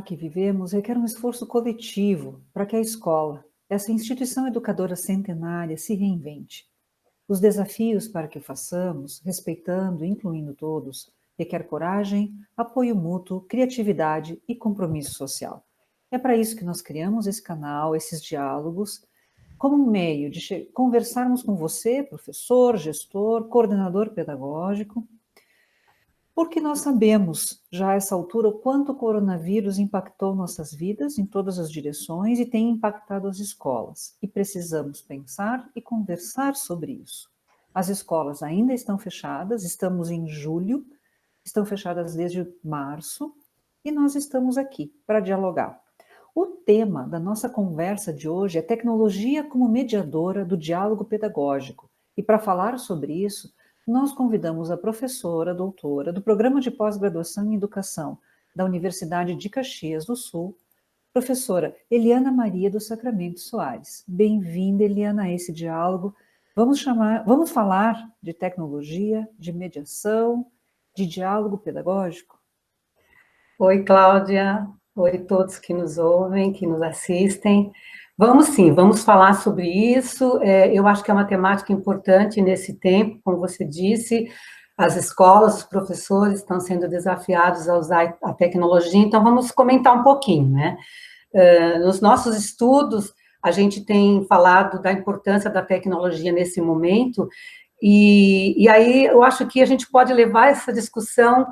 transformar que vivemos requer um esforço coletivo para que a escola, essa instituição educadora centenária, se reinvente. Os desafios para que o façamos, respeitando e incluindo todos, requer coragem, apoio mútuo, criatividade e compromisso social. É para isso que nós criamos esse canal, esses diálogos, como um meio de conversarmos com você, professor, gestor, coordenador pedagógico, porque nós sabemos, já a essa altura, o quanto o coronavírus impactou nossas vidas em todas as direções e tem impactado as escolas. E precisamos pensar e conversar sobre isso. As escolas ainda estão fechadas, estamos em julho, estão fechadas desde março, e nós estamos aqui para dialogar. O tema da nossa conversa de hoje é tecnologia como mediadora do diálogo pedagógico. E para falar sobre isso, nós convidamos a professora, doutora do Programa de Pós-Graduação em Educação da Universidade de Caxias do Sul, professora Eliana Maria do Sacramento Soares. Bem-vinda, Eliana, a esse diálogo. Vamos falar de tecnologia, de mediação, de diálogo pedagógico? Oi, Cláudia. Oi, todos que nos ouvem, que nos assistem. Vamos sim, vamos falar sobre isso. Eu acho que é uma temática importante nesse tempo, como você disse, as escolas, os professores estão sendo desafiados a usar a tecnologia, então vamos comentar um pouquinho, né? Nos nossos estudos, a gente tem falado da importância da tecnologia nesse momento, e aí eu acho que a gente pode levar essa discussão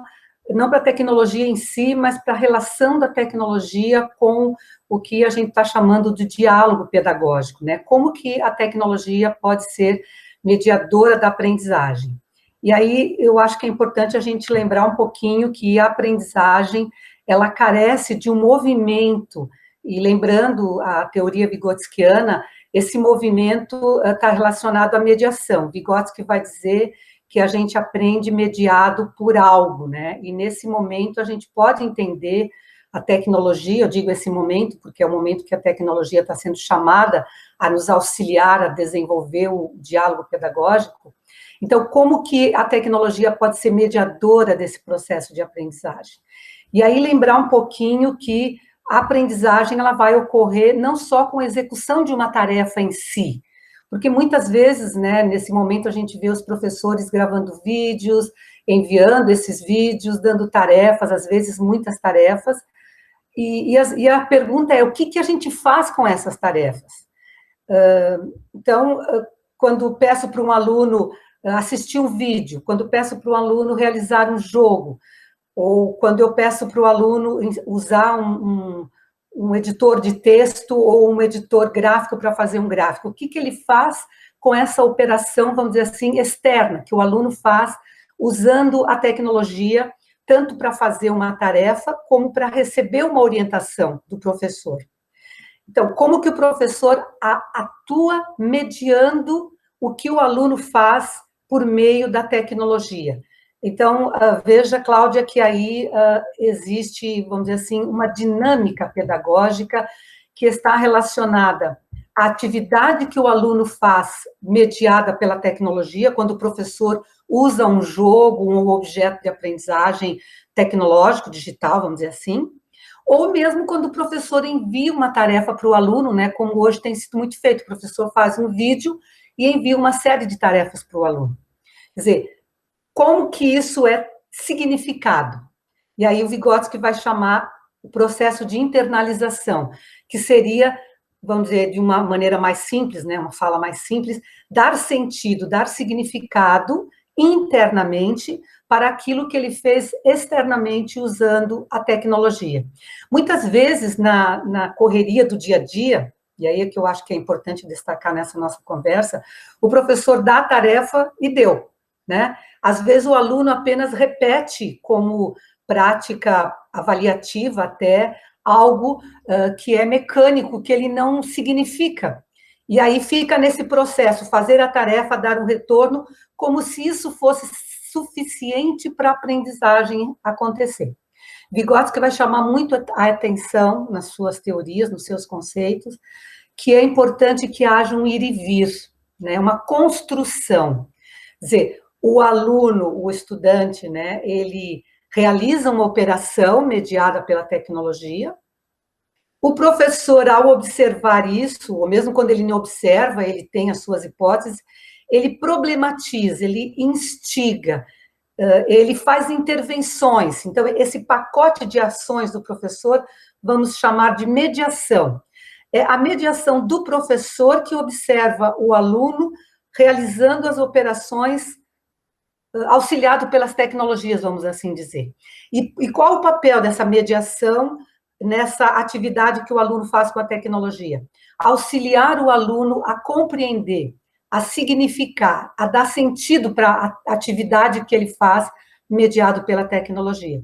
não para a tecnologia em si, mas para a relação da tecnologia com o que a gente está chamando de diálogo pedagógico, né? Como que a tecnologia pode ser mediadora da aprendizagem. E aí eu acho que é importante a gente lembrar um pouquinho que a aprendizagem, ela carece de um movimento, e lembrando a teoria vigotskiana, esse movimento está relacionado à mediação. Vygotsky vai dizer que a gente aprende mediado por algo, né? E nesse momento a gente pode entender a tecnologia, eu digo esse momento, porque é o momento que a tecnologia está sendo chamada a nos auxiliar a desenvolver o diálogo pedagógico. Então, como que a tecnologia pode ser mediadora desse processo de aprendizagem? E aí lembrar um pouquinho que a aprendizagem ela vai ocorrer não só com a execução de uma tarefa em si, porque muitas vezes, né, nesse momento a gente vê os professores gravando vídeos, enviando esses vídeos, dando tarefas, às vezes muitas tarefas, e a pergunta é, o que a gente faz com essas tarefas? Então, quando peço para um aluno assistir um vídeo, quando peço para um aluno realizar um jogo, ou quando eu peço para o aluno usar um editor de texto ou um editor gráfico para fazer um gráfico. O que ele faz com essa operação, vamos dizer assim, externa, que o aluno faz usando a tecnologia, tanto para fazer uma tarefa, como para receber uma orientação do professor. Então, como que o professor atua mediando o que o aluno faz por meio da tecnologia? Então, veja, Cláudia, que aí existe, vamos dizer assim, uma dinâmica pedagógica que está relacionada à atividade que o aluno faz mediada pela tecnologia, quando o professor usa um jogo, um objeto de aprendizagem tecnológico, digital, vamos dizer assim, ou mesmo quando o professor envia uma tarefa para o aluno, né, como hoje tem sido muito feito, o professor faz um vídeo e envia uma série de tarefas para o aluno. Quer dizer, como que isso é significado? E aí o Vygotsky vai chamar o processo de internalização, que seria, vamos dizer, de uma maneira mais simples, né, uma fala mais simples, dar sentido, dar significado internamente para aquilo que ele fez externamente usando a tecnologia. Muitas vezes, na correria do dia a dia, e aí é que eu acho que é importante destacar nessa nossa conversa, o professor dá a tarefa e deu, né? Às vezes o aluno apenas repete como prática avaliativa até algo que é mecânico, que ele não significa. E aí fica nesse processo, fazer a tarefa, dar um retorno, como se isso fosse suficiente para a aprendizagem acontecer. Vygotsky vai chamar muito a atenção nas suas teorias, nos seus conceitos, que é importante que haja um ir e vir, né, uma construção. Quer dizer, o aluno, o estudante, né, ele realiza uma operação mediada pela tecnologia. O professor, ao observar isso, ou mesmo quando ele não observa, ele tem as suas hipóteses, ele problematiza, ele instiga, ele faz intervenções. Então, esse pacote de ações do professor, vamos chamar de mediação. É a mediação do professor que observa o aluno realizando as operações auxiliado pelas tecnologias, vamos assim dizer. E qual o papel dessa mediação nessa atividade que o aluno faz com a tecnologia? Auxiliar o aluno a compreender, a significar, a dar sentido para a atividade que ele faz, mediado pela tecnologia.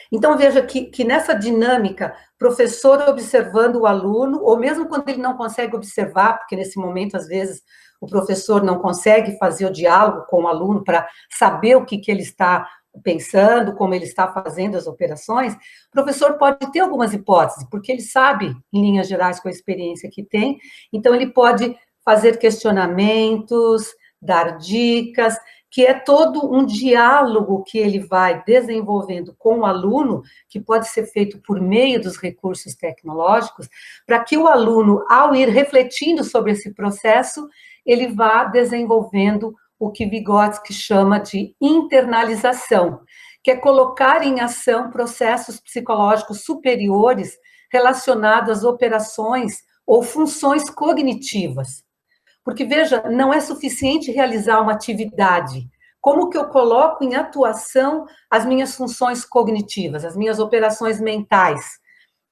Então, veja que nessa dinâmica, professor observando o aluno, ou mesmo quando ele não consegue observar, porque nesse momento, às vezes, o professor não consegue fazer o diálogo com o aluno para saber o que ele está pensando, como ele está fazendo as operações, o professor pode ter algumas hipóteses, porque ele sabe, em linhas gerais, com a experiência que tem, então ele pode fazer questionamentos, dar dicas, que é todo um diálogo que ele vai desenvolvendo com o aluno, que pode ser feito por meio dos recursos tecnológicos, para que o aluno, ao ir refletindo sobre esse processo, ele vá desenvolvendo o que Vygotsky chama de internalização, que é colocar em ação processos psicológicos superiores relacionados às operações ou funções cognitivas. Porque, veja, não é suficiente realizar uma atividade. Como que eu coloco em atuação as minhas funções cognitivas, as minhas operações mentais,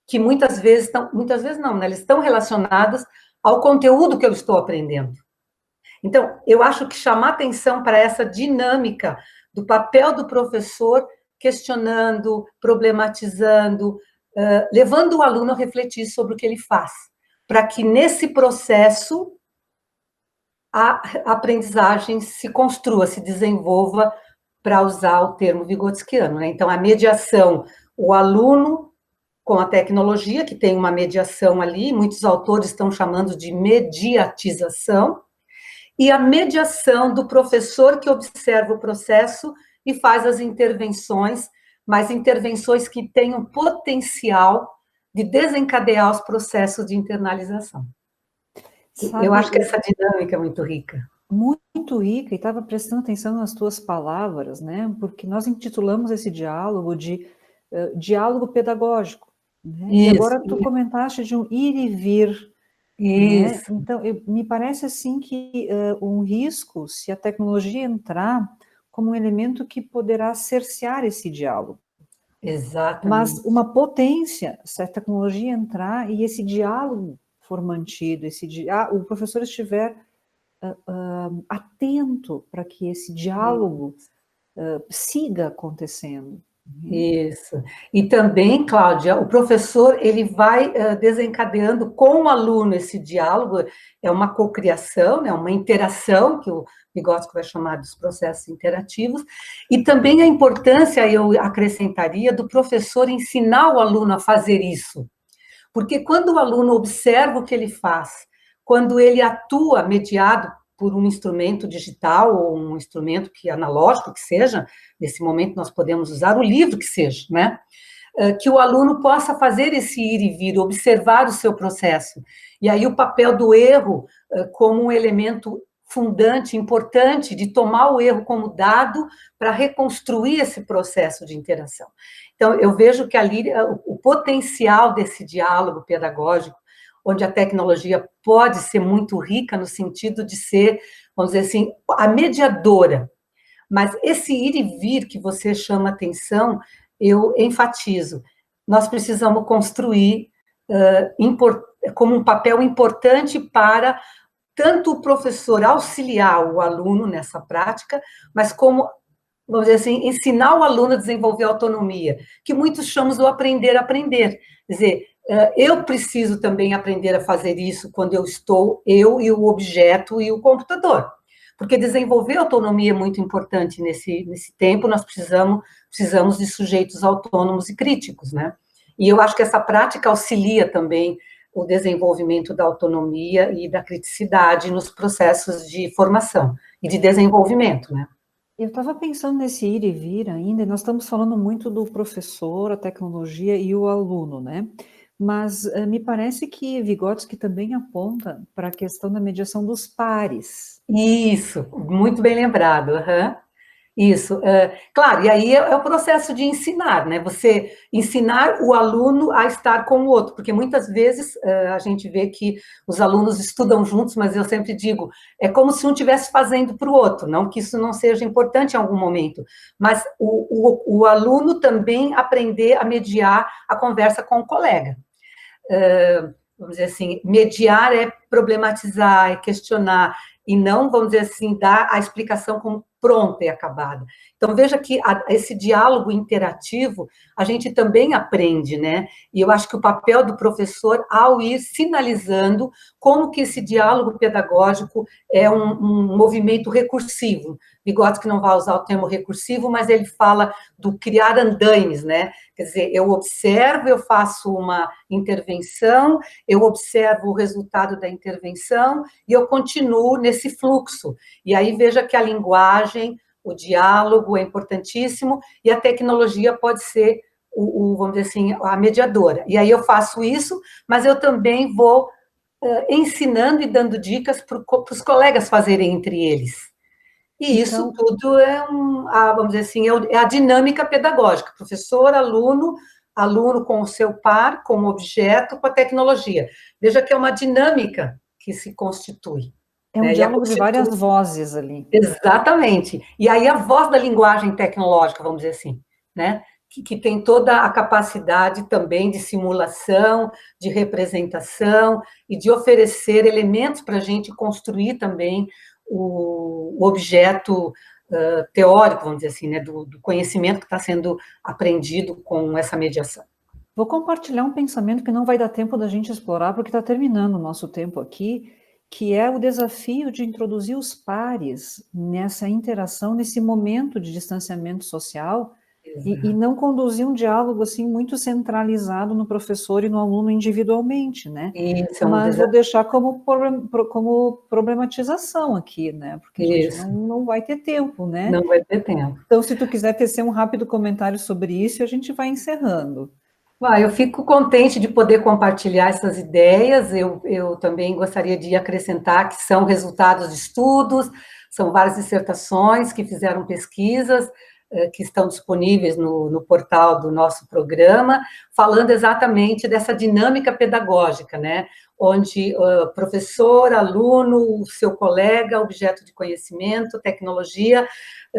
que muitas vezes não, né? Elas estão relacionadas ao conteúdo que eu estou aprendendo. Então, eu acho que chamar atenção para essa dinâmica do papel do professor, questionando, problematizando, levando o aluno a refletir sobre o que ele faz, para que nesse processo a aprendizagem se construa, se desenvolva, para usar o termo vygotskiano, né? Então, a mediação, o aluno com a tecnologia, que tem uma mediação ali, muitos autores estão chamando de mediatização, e a mediação do professor que observa o processo e faz as intervenções, mas intervenções que tenham potencial de desencadear os processos de internalização. Sabe, eu acho que essa dinâmica é muito rica. Muito rica, e estava prestando atenção nas tuas palavras, né? Porque nós intitulamos esse diálogo de diálogo pedagógico, né? Isso, E agora tu comentaste de um ir e vir, né? Então, me parece assim que um risco, se a tecnologia entrar como um elemento que poderá cercear esse diálogo. Exatamente. Mas uma potência, se a tecnologia entrar e esse diálogo for mantido, o professor estiver atento para que esse diálogo siga acontecendo. Isso. E também, Cláudia, o professor ele vai desencadeando com o aluno esse diálogo, é uma cocriação, né, uma interação, que o Vygotsky vai chamar dos processos interativos, e também a importância, eu acrescentaria, do professor ensinar o aluno a fazer isso. Porque quando o aluno observa o que ele faz, quando ele atua mediado por um instrumento digital ou um instrumento analógico que seja, nesse momento nós podemos usar o livro que seja, né? Que o aluno possa fazer esse ir e vir, observar o seu processo. E aí o papel do erro como um elemento fundante, importante, de tomar o erro como dado para reconstruir esse processo de interação. Então, eu vejo que ali o potencial desse diálogo pedagógico, onde a tecnologia pode ser muito rica no sentido de ser, vamos dizer assim, a mediadora. Mas esse ir e vir que você chama atenção, eu enfatizo. Nós precisamos construir como um papel importante para tanto o professor auxiliar o aluno nessa prática, mas como, vamos dizer assim, ensinar o aluno a desenvolver autonomia, que muitos chamam do aprender a aprender. Quer dizer, eu preciso também aprender a fazer isso quando eu e o objeto e o computador. Porque desenvolver autonomia é muito importante nesse tempo, nós precisamos de sujeitos autônomos e críticos, né? E eu acho que essa prática auxilia também o desenvolvimento da autonomia e da criticidade nos processos de formação e de desenvolvimento, né? Eu estava pensando nesse ir e vir ainda, e nós estamos falando muito do professor, a tecnologia e o aluno, né? Mas me parece que Vygotsky também aponta para a questão da mediação dos pares. Isso, muito bem lembrado. Aham. Isso, claro, e aí é o processo de ensinar, né? Você ensinar o aluno a estar com o outro, porque muitas vezes a gente vê que os alunos estudam juntos, mas eu sempre digo, é como se um estivesse fazendo para o outro, não que isso não seja importante em algum momento, mas o aluno também aprender a mediar a conversa com o colega. Vamos dizer assim, mediar é problematizar, é questionar, e não, vamos dizer assim, dar a explicação como pronta e acabada. Então, veja que esse diálogo interativo, a gente também aprende, né? E eu acho que o papel do professor, ao ir sinalizando como que esse diálogo pedagógico é um movimento recursivo. Vygotsky não vai usar o termo recursivo, mas ele fala do criar andaimes, né? Quer dizer, eu observo, eu faço uma intervenção, eu observo o resultado da intervenção e eu continuo nesse fluxo. E aí veja que a linguagem, o diálogo é importantíssimo e a tecnologia pode ser, vamos dizer assim, a mediadora. E aí eu faço isso, mas eu também vou ensinando e dando dicas para os colegas fazerem entre eles. E isso Então, tudo vamos dizer assim, é a dinâmica pedagógica, professor, aluno, aluno com o seu par, com o objeto, com a tecnologia. Veja que é uma dinâmica que se constitui. é um Né? E a diálogo de várias vozes ali. Exatamente. E aí a voz da linguagem tecnológica, vamos dizer assim, né? Que tem toda a capacidade também de simulação, de representação e de oferecer elementos para a gente construir também o objeto teórico, vamos dizer assim, né? Do conhecimento que está sendo aprendido com essa mediação. Vou compartilhar um pensamento que não vai dar tempo da gente explorar, porque está terminando o nosso tempo aqui, que é o desafio de introduzir os pares nessa interação, nesse momento de distanciamento social, e não conduzir um diálogo assim muito centralizado no professor e no aluno individualmente, né? Isso é um Mas vou desafio. deixar como problematização aqui, né? Porque a gente Isso, não vai ter tempo, né? não vai ter tempo. Então, se tu quiser tecer um rápido comentário sobre isso, a gente vai encerrando. Eu fico contente de poder compartilhar essas ideias. Eu também gostaria de acrescentar que são resultados de estudos, são várias dissertações que fizeram pesquisas, que estão disponíveis no portal do nosso programa, falando exatamente dessa dinâmica pedagógica, né? Onde professor, aluno, o seu colega, objeto de conhecimento, tecnologia,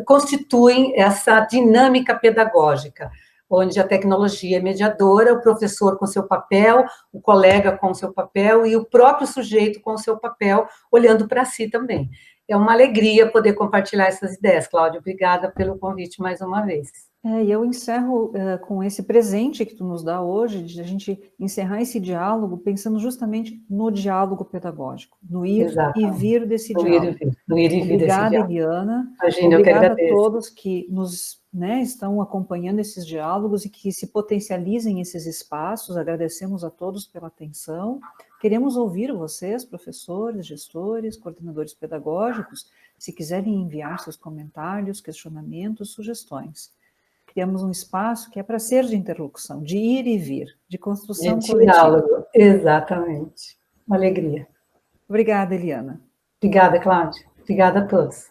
constituem essa dinâmica pedagógica, onde a tecnologia é mediadora, o professor com seu papel, o colega com seu papel e o próprio sujeito com seu papel, olhando para si também. É uma alegria poder compartilhar essas ideias, Cláudia. Obrigada pelo convite mais uma vez. E eu encerro com esse presente que tu nos dá hoje, de a gente encerrar esse diálogo pensando justamente no diálogo pedagógico, no ir e Exatamente. vir desse No ir e diálogo. vir, no ir e vir desse Obrigada, diálogo. Eliana. Imagina, eu que Obrigada a agradeço. todos que nos estão acompanhando esses diálogos e que se potencializem esses espaços. Agradecemos a todos pela atenção. Queremos ouvir vocês, professores, gestores, coordenadores pedagógicos, se quiserem enviar seus comentários, questionamentos, sugestões. Criamos um espaço que é para ser de interlocução, de ir e vir, de construção De coletiva. diálogo, exatamente. Uma alegria. Obrigada, Eliana. Obrigada, Cláudia. Obrigada a todos.